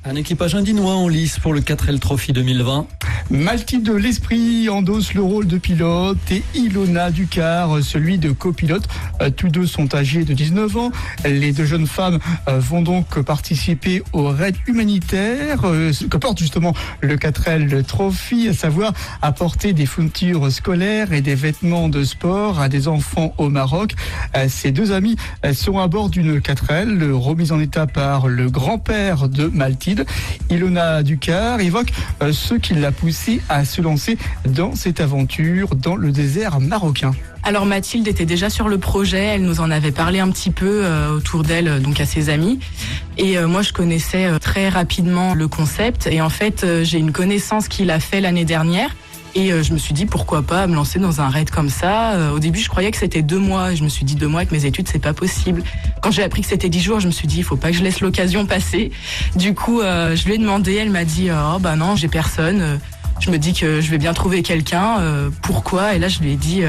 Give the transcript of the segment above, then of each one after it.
Un équipage indinois en lice pour le 4L Trophy 2020. Mathilde de l'Esprit endosse le rôle de pilote et Ilona Ducar celui de copilote. Tous deux sont âgés de 19 ans. Les deux jeunes femmes vont donc participer au raid humanitaire que porte justement le 4L Trophy, à savoir apporter des fournitures scolaires et des vêtements de sport à des enfants au Maroc. Ces deux amis sont à bord d'une 4L remise en état par le grand-père de Mathilde. Ilona Ducar évoque ce qui l'a poussé à se lancer dans cette aventure dans le désert marocain. Alors Mathilde était déjà sur le projet, elle nous en avait parlé un petit peu autour d'elle, donc à ses amis. Et moi je connaissais très rapidement le concept et en fait j'ai une connaissance qui l'a fait l'année dernière. Et je me suis dit pourquoi pas me lancer dans un raid comme ça. Au début je croyais que c'était 2 mois. Je me suis dit 2 mois avec mes études c'est pas possible. Quand j'ai appris que c'était 10 jours, je me suis dit il faut pas que je laisse l'occasion passer. Du coup je lui ai demandé, elle m'a dit oh bah non j'ai personne. Je me dis que je vais bien trouver quelqu'un. Pourquoi? Et là je lui ai dit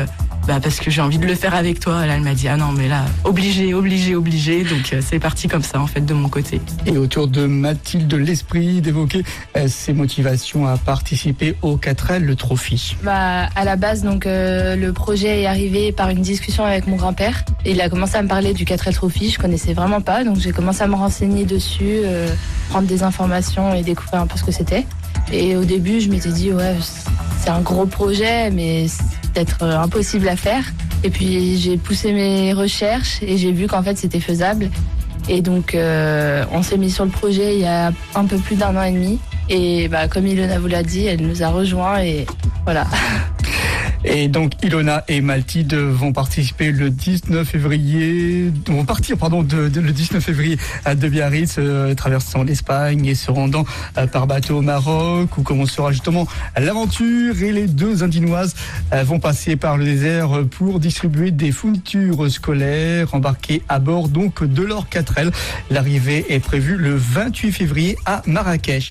parce que j'ai envie de le faire avec toi. Là elle m'a dit ah non mais là obligé. Donc c'est parti comme ça en fait de mon côté. Et autour de Mathilde de l'Esprit d'évoquer ses motivations à participer au 4L le Trophy. À la base donc le projet est arrivé par une discussion avec mon grand-père. Et il a commencé à me parler du 4L Trophy. Je connaissais vraiment pas donc j'ai commencé à me renseigner dessus, prendre des informations et découvrir un peu ce que c'était. Et au début je m'étais dit ouais c'est un gros projet mais c'est peut-être impossible à faire. Et puis j'ai poussé mes recherches et j'ai vu qu'en fait c'était faisable. Et donc on s'est mis sur le projet il y a un peu plus d'1 an et demi. Et comme Ilona vous l'a dit, elle nous a rejoints et voilà. Et donc Ilona et Mathilde vont participer le 19 février, le 19 février de Biarritz, traversant l'Espagne et se rendant par bateau au Maroc, où commencera justement l'aventure. Et les deux Indinoises vont passer par le désert pour distribuer des fournitures scolaires embarquées à bord donc de leur 4L. L'arrivée est prévue le 28 février à Marrakech.